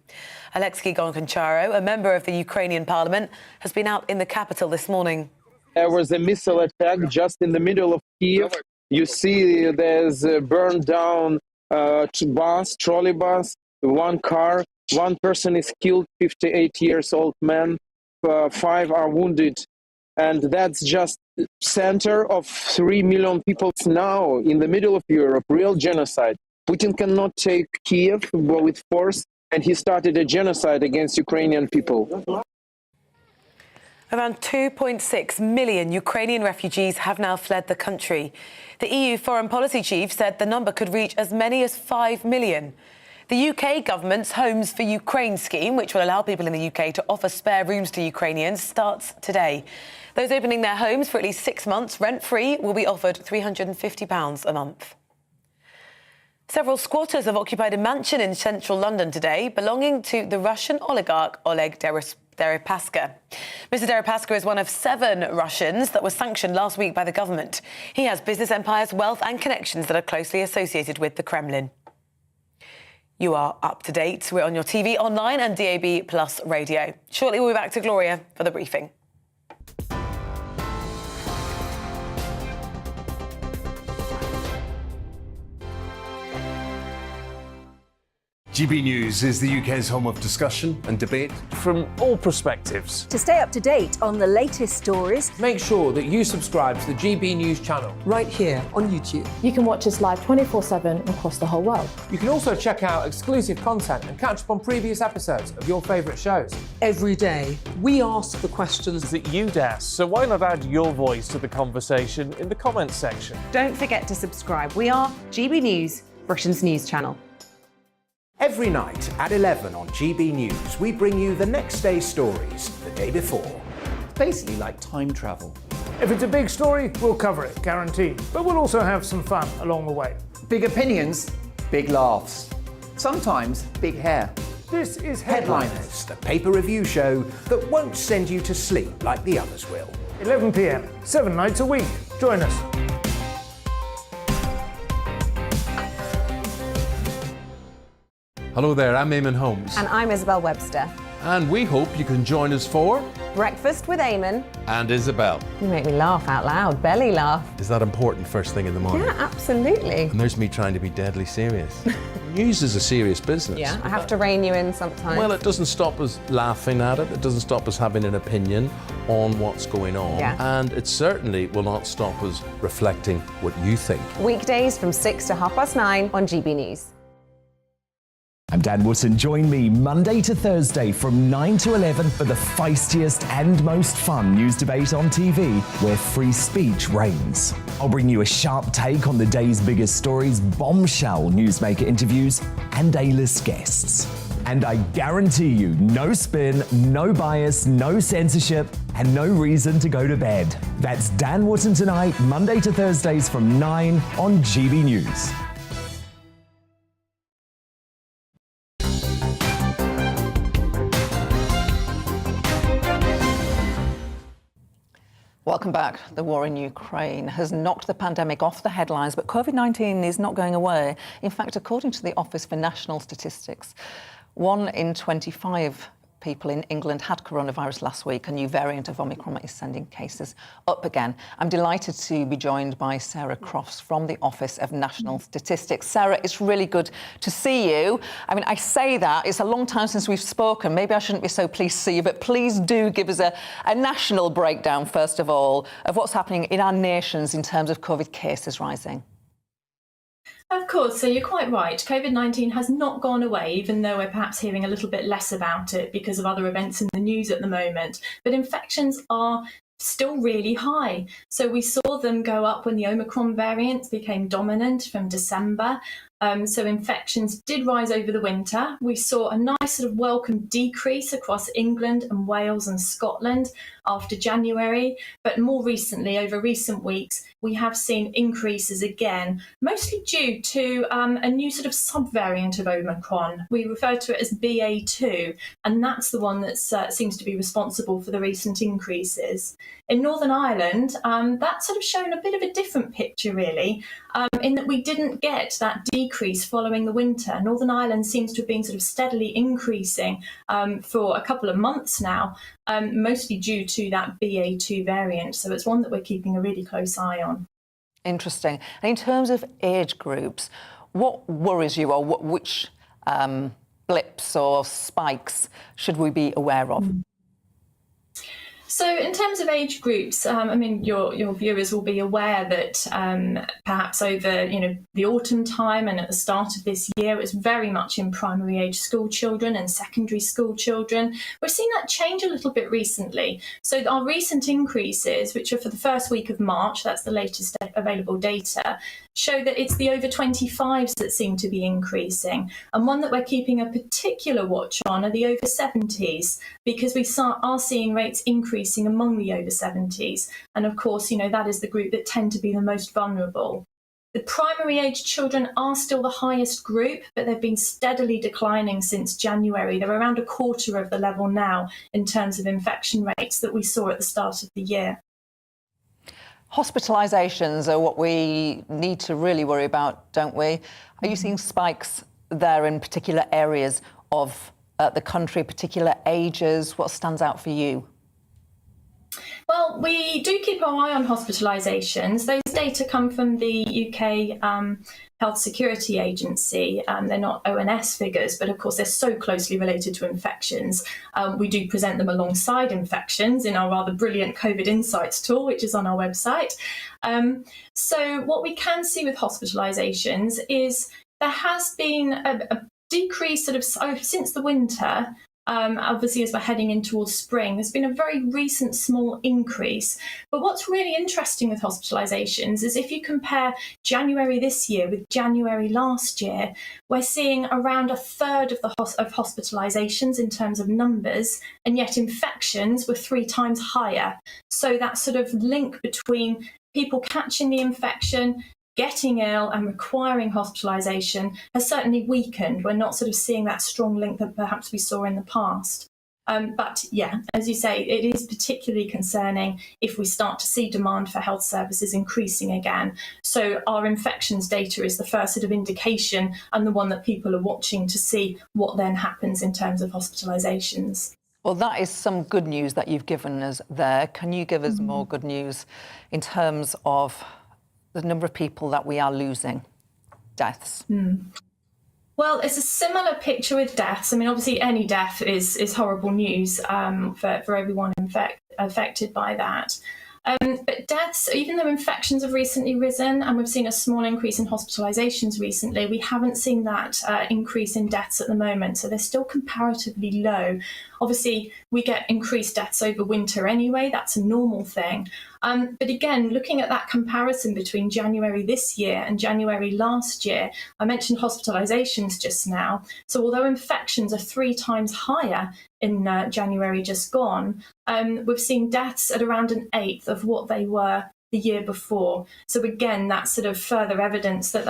Alexei Gonkoncharo, a member of the Ukrainian parliament, has been out in the capital this morning. There was a missile attack just in the middle of Kyiv. You see there's a burned down trolley bus, one car. One person is killed, 58 years old man. 5 are wounded. And that's just center of 3 million people now in the middle of Europe, real genocide. Putin cannot take Kiev with force, and he started a genocide against Ukrainian people. Around 2.6 million Ukrainian refugees have now fled the country. The EU foreign policy chief said the number could reach as many as 5 million. The UK government's Homes for Ukraine scheme, which will allow people in the UK to offer spare rooms to Ukrainians, starts today. Those opening their homes for at least 6 months rent-free will be offered £350 a month. Several squatters have occupied a mansion in central London today belonging to the Russian oligarch Oleg Deripaska. Mr. Deripaska is one of 7 Russians that were sanctioned last week by the government. He has business empires, wealth and connections that are closely associated with the Kremlin. You are up to date. We're on your TV, online and DAB Plus radio. Shortly we'll be back to Gloria for the briefing. GB News is the UK's home of discussion and debate. From all perspectives. To stay up to date on the latest stories, make sure that you subscribe to the GB News channel. Right here on YouTube. You can watch us live 24/7 across the whole world. You can also check out exclusive content and catch up on previous episodes of your favourite shows. Every day, we ask the questions that you'd ask, so why not add your voice to the conversation in the comments section? Don't forget to subscribe. We are GB News, Britain's news channel. Every night at 11 on GB News, we bring you the next day's stories the day before. It's basically like time travel. If it's a big story, we'll cover it, guaranteed. But we'll also have some fun along the way. Big opinions, big laughs. Sometimes big hair. This is Headliners, the paper review show that won't send you to sleep like the others will. 11 p.m, 7 nights a week. Join us. Hello there, I'm Eamon Holmes. And I'm Isabel Webster. And we hope you can join us for Breakfast with Eamon. And Isabel. You make me laugh out loud, belly laugh. Is that important first thing in the morning? Yeah, absolutely. And there's me trying to be deadly serious. News is a serious business. Yeah, I have to rein you in sometimes. Well, it doesn't stop us laughing at it. It doesn't stop us having an opinion on what's going on. Yeah. And it certainly will not stop us reflecting what you think. Weekdays from 6 to 9:30 on GB News. I'm Dan Wootton. Join me Monday to Thursday from 9 to 11 for the feistiest and most fun news debate on TV, where free speech reigns. I'll bring you a sharp take on the day's biggest stories, bombshell newsmaker interviews, and A-list guests. And I guarantee you, no spin, no bias, no censorship, and no reason to go to bed. That's Dan Wootton Tonight, Monday to Thursdays from 9 on GB News. Welcome back. The war in Ukraine has knocked the pandemic off the headlines, but COVID-19 is not going away. In fact, according to the Office for National Statistics, 1 in 25 people in England had coronavirus last week. A new variant of Omicron is sending cases up again. I'm delighted to be joined by Sarah Crofts from the Office of National Statistics. Sarah, it's really good to see you. I mean, I say that, it's a long time since we've spoken. Maybe I shouldn't be so pleased to see you, but please do give us a national breakdown, first of all, of what's happening in our nations in terms of COVID cases rising. Of course, so you're quite right. COVID-19 has not gone away, even though we're perhaps hearing a little bit less about it because of other events in the news at the moment. But infections are still really high. So we saw them go up when the Omicron variant became dominant from December. So infections did rise over the winter. We saw a nice sort of welcome decrease across England and Wales and Scotland after January. But more recently, over recent weeks, we have seen increases again, mostly due to a new sort of subvariant of Omicron. We refer to it as BA2, and that's the one that seems to be responsible for the recent increases. In Northern Ireland, that's sort of shown a bit of a different picture, really, in that we didn't get that decrease following the winter. Northern Ireland seems to have been sort of steadily increasing for a couple of months now, mostly due to that BA2 variant. So it's one that we're keeping a really close eye on. Interesting. And in terms of age groups, what worries you, or which blips or spikes should we be aware of? So in terms of age groups, I mean, your viewers will be aware that perhaps over the autumn time and at the start of this year, it was very much in primary age school children and secondary school children. We're seeing that change a little bit recently. So our recent increases, which are for the first week of March, that's the latest available data, show that it's the over 25s that seem to be increasing. And one that we're keeping a particular watch on are the over 70s, because we are seeing rates increasing among the over 70s. And of course, that is the group that tend to be the most vulnerable. The primary age children are still the highest group, but they've been steadily declining since January. They're around a quarter of the level now in terms of infection rates that we saw at the start of the year. Hospitalisations are what we need to really worry about, don't we? Are you seeing spikes there in particular areas of the country, particular ages? What stands out for you? Well, we do keep our eye on hospitalisations. Those data come from the UK Health Security Agency. They're not ONS figures, but of course they're so closely related to infections. We do present them alongside infections in our rather brilliant COVID Insights tool, which is on our website. So what we can see with hospitalisations is there has been a decrease since the winter. Obviously, as we're heading in towards spring, there's been a very recent small increase. But what's really interesting with hospitalisations is if you compare January this year with January last year, we're seeing around a third of hospitalisations in terms of numbers, and yet infections were 3 times higher. So that sort of link between people catching the infection, getting ill and requiring hospitalisation has certainly weakened. We're not sort of seeing that strong link that perhaps we saw in the past. But yeah, as you say, it is particularly concerning if we start to see demand for health services increasing again. So our infections data is the first sort of indication and the one that people are watching to see what then happens in terms of hospitalisations. Well, that is some good news that you've given us there. Can you give us more good news in terms of the number of people that we are losing, deaths? Well, it's a similar picture with deaths. I mean, obviously, any death is horrible news for everyone affected by that. But deaths, even though infections have recently risen and we've seen a small increase in hospitalisations recently, we haven't seen that increase in deaths at the moment. So they're still comparatively low. Obviously, we get increased deaths over winter anyway. That's a normal thing. But again, looking at that comparison between January this year and January last year, I mentioned hospitalisations just now. So although infections are 3 times higher in January just gone, we've seen deaths at around 1/8 of what they were the year before. So again, that's sort of further evidence that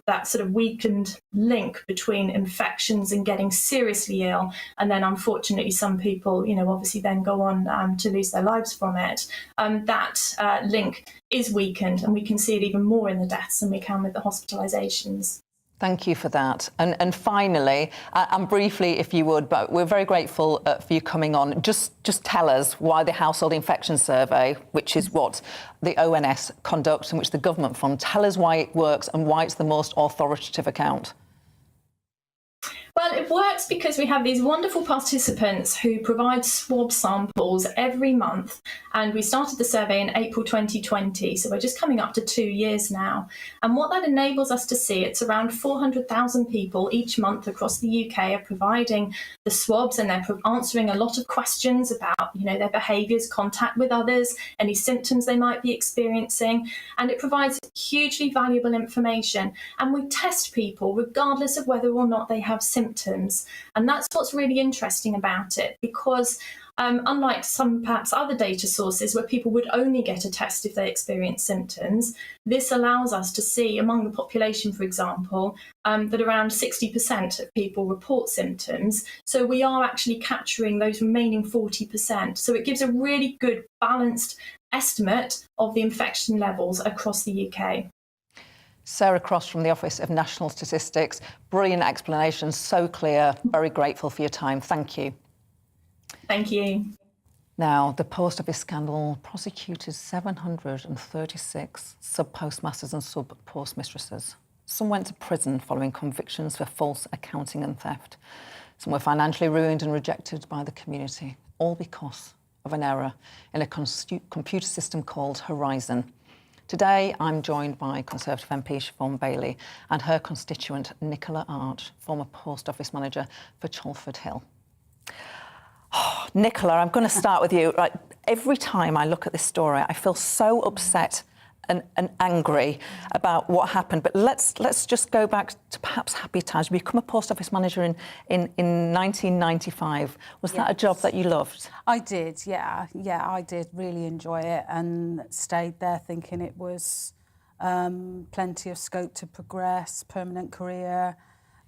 that sort of weakened link between infections and getting seriously ill, and then unfortunately some people, obviously then go on to lose their lives from it. That link is weakened, and we can see it even more in the deaths than we can with the hospitalisations. Thank you for that. And finally, and briefly, if you would, but we're very grateful for you coming on. Just tell us why the Household Infection Survey, which is what the ONS conducts and which the government funds, tell us why it works and why it's the most authoritative account. Well, it works because we have these wonderful participants who provide swab samples every month. And we started the survey in April 2020, so we're just coming up to 2 years now. And what that enables us to see, it's around 400,000 people each month across the UK are providing the swabs, and they're answering a lot of questions about, their behaviours, contact with others, any symptoms they might be experiencing. And it provides hugely valuable information. And we test people regardless of whether or not they have symptoms. And that's what's really interesting about it, because unlike some perhaps other data sources where people would only get a test if they experience symptoms, this allows us to see among the population, for example, that around 60% of people report symptoms. So we are actually capturing those remaining 40%. So it gives a really good balanced estimate of the infection levels across the UK. Sarah Cross from the Office of National Statistics. Brilliant explanation, so clear. Very grateful for your time. Thank you. Thank you. Now, the post office scandal prosecuted 736 sub-postmasters and sub-postmistresses. Some went to prison following convictions for false accounting and theft. Some were financially ruined and rejected by the community, all because of an error in a computer system called Horizon. Today, I'm joined by Conservative MP Siobhan Bailey and her constituent Nicola Arch, former post office manager for Chalford Hill. Oh, Nicola, I'm going to start with you. Right, every time I look at this story, I feel so upset and angry about what happened. But let's just go back to perhaps happy times. You become a post office manager in 1995. Was that a job that you loved? I did, yeah. Yeah, I did really enjoy it and stayed there thinking it was plenty of scope to progress, permanent career,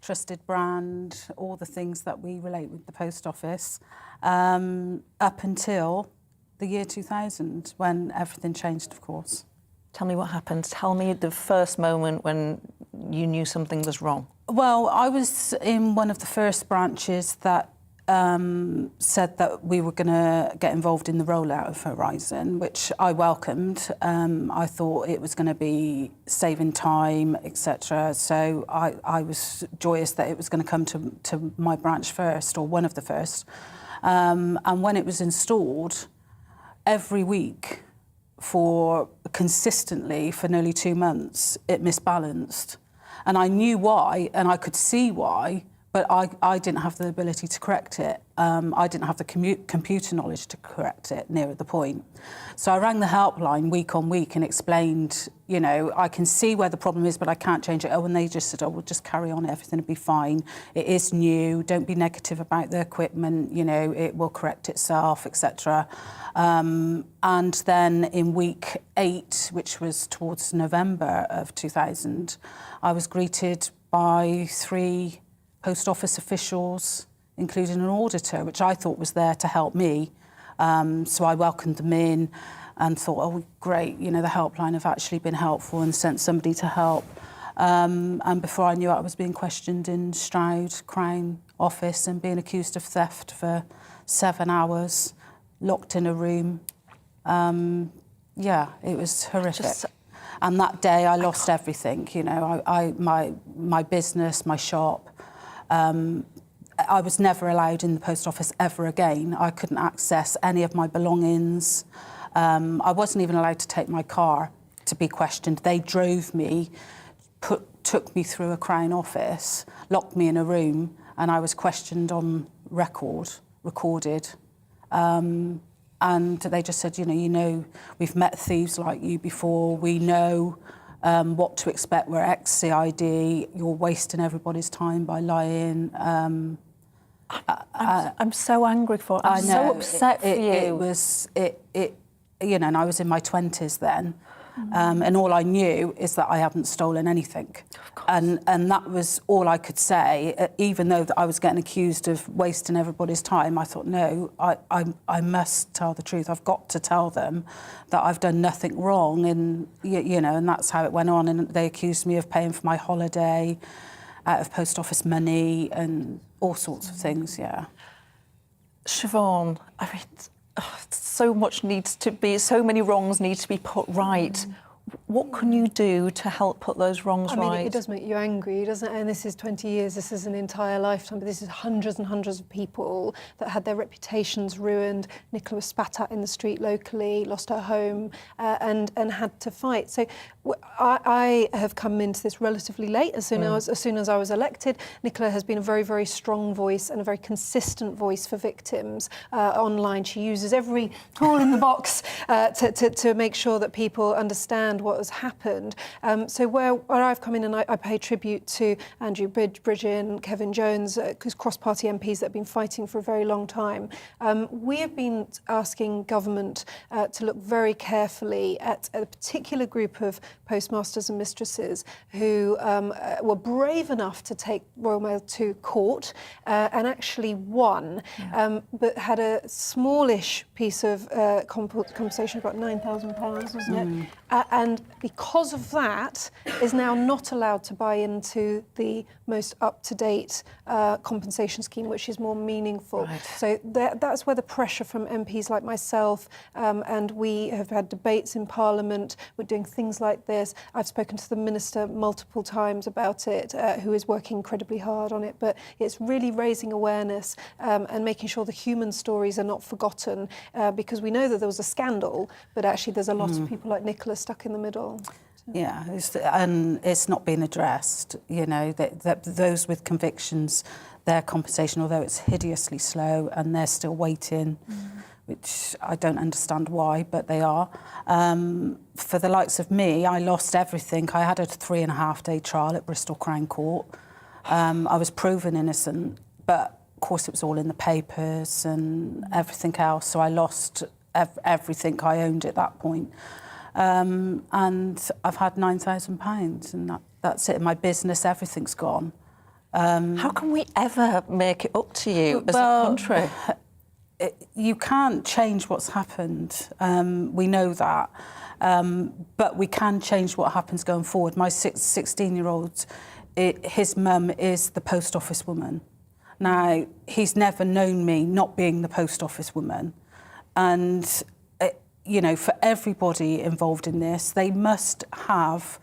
trusted brand, all the things that we relate with the post office, up until the year 2000 when everything changed, of course. Tell me what happened. Tell me the first moment when you knew something was wrong. Well, I was in one of the first branches that said that we were going to get involved in the rollout of Horizon, which I welcomed. I thought it was going to be saving time, etc. So I was joyous that it was going to come to my branch first, or one of the first. And when it was installed, every week, consistently for nearly 2 months, it misbalanced. And I knew why, and I could see why, but I didn't have the ability to correct it. I didn't have the computer knowledge to correct it near the point. So I rang the helpline week on week and explained, I can see where the problem is, but I can't change it. Oh, and they just said, we'll just carry on, everything will be fine. It is new, don't be negative about the equipment, it will correct itself, etc. And then in week 8, which was towards November of 2000, I was greeted by 3 post office officials including an auditor, which I thought was there to help me. So I welcomed them in and thought, oh, great, you know, the helpline have actually been helpful and sent somebody to help. And before I knew it, I was being questioned in Stroud Crown Office and being accused of theft for 7 hours, locked in a room. Yeah, it was horrific. And that day I lost everything, you know, my business, my shop. I was never allowed in the post office ever again. I couldn't access any of my belongings. I wasn't even allowed to take my car to be questioned. They drove me, took me through a Crown office, locked me in a room, and I was questioned on recorded. And they just said, you know, we've met thieves like you before. We know what to expect. We're ex-CID. You're wasting everybody's time by lying. I'm so angry for it. I'm so upset for you. You know, and I was in my 20s then. And all I knew is that I hadn't stolen anything. And that was all I could say. Even though I was getting accused of wasting everybody's time, I thought, no, I must tell the truth. I've got to tell them that I've done nothing wrong. And, you know, and that's how it went on. And they accused me of paying for my holiday out of post office money and all sorts of things, yeah. Siobhan, I mean, so many wrongs need to be put right. What can you do to help put those wrongs right? I mean, it does make you angry, doesn't it? And this is 20 years, this is an entire lifetime, but this is hundreds and hundreds of people that had their reputations ruined. Nicola was spat at in the street locally, lost her home, and had to fight. So I have come into this relatively late. As soon as I was elected, Nicola has been a very, very strong voice and a very consistent voice for victims online. She uses every tool in the box to make sure that people understand what has happened. So where I've come in and I pay tribute to Andrew Bridgen, Kevin Jones, cross-party MPs that have been fighting for a very long time. We have been asking government to look very carefully at a particular group of postmasters and mistresses who were brave enough to take Royal Mail to court and actually won, but had a smallish piece of compensation, about £9,000, wasn't it? And because of that, is now not allowed to buy into the most up-to-date compensation scheme, which is more meaningful. Right. So that's where the pressure from MPs like myself, and we have had debates in Parliament. We're doing things like this. I've spoken to the Minister multiple times about it, who is working incredibly hard on it. But it's really raising awareness and making sure the human stories are not forgotten, because we know that there was a scandal, but actually there's a lot of people like Nicola stuck in the middle. Yeah, and it's not been addressed. You know, that those with convictions, their compensation, although it's hideously slow, and they're still waiting, which I don't understand why, but they are. For the likes of me, I lost everything. I had a 3.5-day trial at Bristol Crown Court. I was proven innocent, but of course it was all in the papers and everything else, so I lost everything I owned at that point. And I've had £9,000, and that's it. My business, everything's gone. How can we ever make it up to you as a country? You can't change what's happened. We know that. But we can change what happens going forward. My 16-year-old, his mum is the post office woman. Now, he's never known me not being the post office woman. And you know, for everybody involved in this, they must have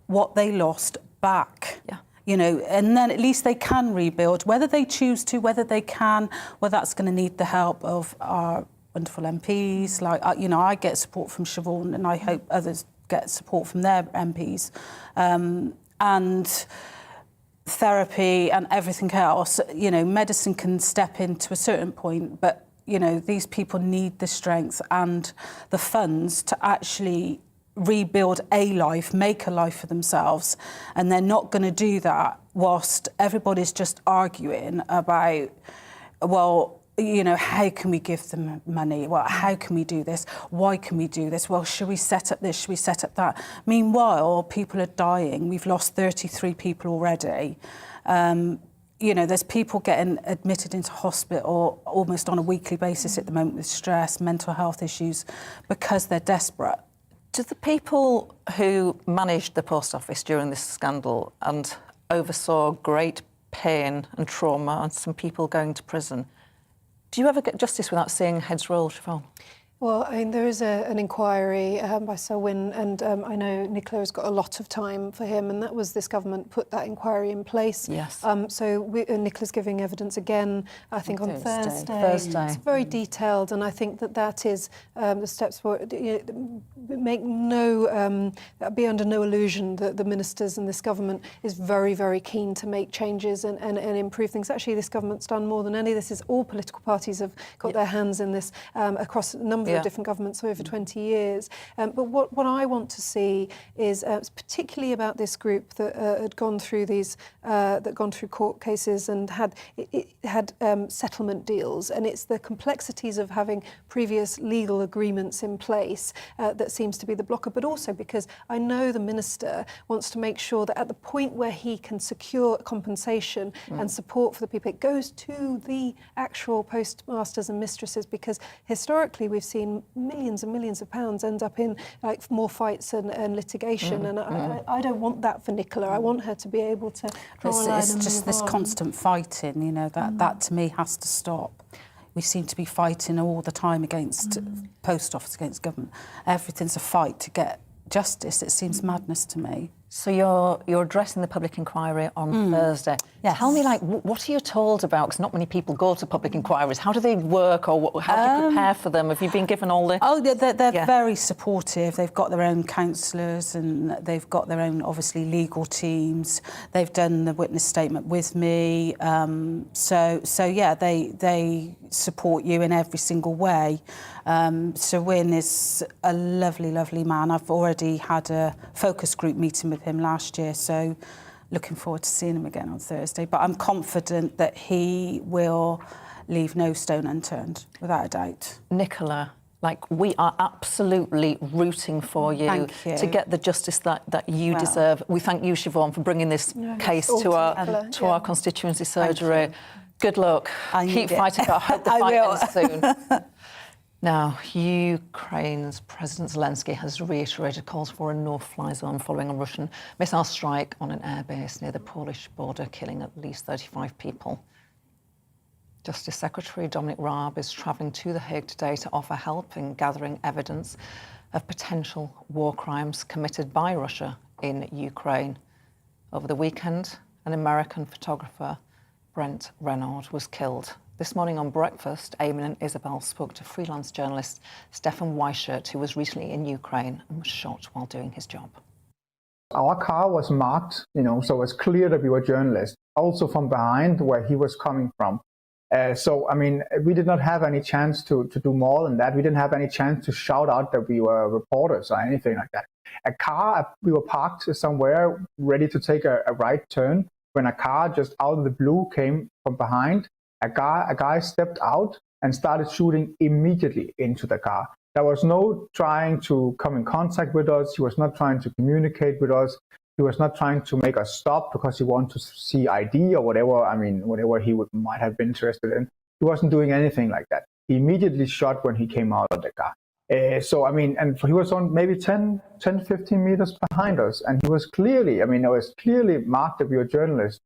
what they lost back. Yeah. You know, and then at least they can rebuild. Whether they choose to, whether they can, well, that's going to need the help of our wonderful MPs. Like, you know, I get support from Siobhan, and I hope others get support from their MPs. And therapy and everything else. You know, medicine can step in to a certain point, but you know, these people need the strength and the funds to actually rebuild a life, make a life for themselves. And they're not going to do that whilst everybody's just arguing about, well, you know, how can we give them money? Well, how can we do this? Why can we do this? Well, should we set up this? Should we set up that? Meanwhile, people are dying. We've lost 33 people already. you know, there's people getting admitted into hospital almost on a weekly basis at the moment with stress, mental health issues, because they're desperate. Do the people who managed the post office during this scandal and oversaw great pain and trauma and some people going to prison, do you ever get justice without seeing heads roll, Siobhan? Well, I mean, there is an inquiry by Sir Wynne, and I know Nicola has got a lot of time for him, and that was this government put that inquiry in place. Yes. So Nicola's giving evidence again, I think, on Thursday. It's very detailed, and I think that is the steps forward. Make no, be under no illusion that the ministers and this government is very, very keen to make changes and improve things. Actually, this government's done more than any. This is all political parties have got their hands in this across a number of different governments over 20 years. But what I want to see is particularly about this group that had gone through court cases and had settlement deals, and it's the complexities of having previous legal agreements in place that seems to be the blocker, but also because I know the minister wants to make sure that at the point where he can secure compensation and support for the people, it goes to the actual postmasters and mistresses, because historically we've seen millions and millions of pounds end up in like more fights and litigation, and I don't want that for Nicola. I want her to be able to draw a line It's and just move this on. constant fighting, you know, that to me has to stop. We seem to be fighting all the time against post office, against government. Everything's a fight to get justice. It seems madness to me. So you're addressing the public inquiry on Thursday. Yes. Tell me, like, what are you told about? Because not many people go to public inquiries. How do they work, or how do you prepare for them? Have you been given all the... Oh, they're very supportive. They've got their own counsellors and they've got their own, obviously, legal teams. They've done the witness statement with me. So yeah, they support you in every single way. Sir Wynne is a lovely, lovely man. I've already had a focus group meeting with him last year, so looking forward to seeing him again on Thursday. But I'm confident that he will leave no stone unturned, without a doubt. Nicola, like, we are absolutely rooting for you to get the justice that you deserve. We thank you, Siobhan, for bringing this case to our constituency surgery. Good luck. Keep fighting, but I hope the fight ends soon. Now, Ukraine's President Zelensky has reiterated calls for a no-fly zone following a Russian missile strike on an airbase near the Polish border, killing at least 35 people. Justice Secretary Dominic Raab is travelling to The Hague today to offer help in gathering evidence of potential war crimes committed by Russia in Ukraine. Over the weekend, an American photographer, Brent Renaud, was killed. This morning on Breakfast, Eamon and Isabel spoke to freelance journalist Stefan Weichert, who was recently in Ukraine and was shot while doing his job. Our car was marked, so it's clear that we were journalists, also from behind where he was coming from. So, I mean, we did not have any chance to do more than that. We didn't have any chance to shout out that we were reporters or anything like that. We were parked somewhere ready to take a right turn when a car just out of the blue came from behind. A guy stepped out and started shooting immediately into the car. There was no trying to come in contact with us. He was not trying to communicate with us. He was not trying to make us stop because he wanted to see ID or whatever. I mean, whatever he might have been interested in. He wasn't doing anything like that. He immediately shot when he came out of the car. So, I mean, and he was on maybe 10, 15 meters behind us. And he was clearly, it was clearly marked that we were journalists,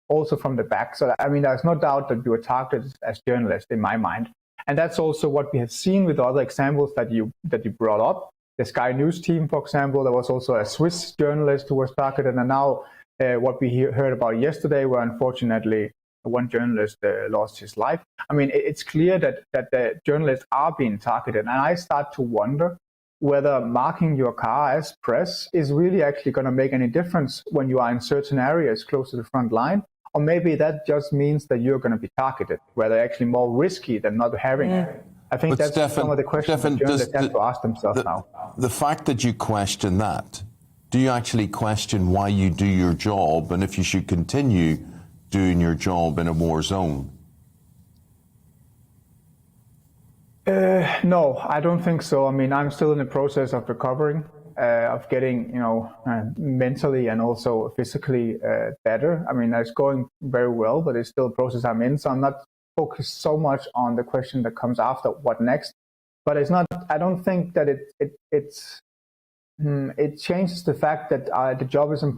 also from the back. So, I mean, there's no doubt that we were targeted as journalists in my mind. And that's also what we have seen with other examples that you brought up. The Sky News team, for example, there was also a Swiss journalist who was targeted. And now what we heard about yesterday, where unfortunately one journalist lost his life. I mean, it's clear that the journalists are being targeted. And I start to wonder whether marking your car as press is really actually going to make any difference when you are in certain areas close to the front line. Or maybe that just means that you're going to be targeted, where they're actually more risky than not having it. I think that's some of the questions that journalists have to ask themselves now. The fact that you question that, do you actually question why you do your job and if you should continue doing your job in a war zone? No, I don't think so. I mean, I'm still in the process of recovering. of getting, mentally and also physically better. I mean, it's going very well, but it's still a process I'm in. So I'm not focused so much on the question that comes after, what next? But it's not. I don't think that it changes the fact that the job is important.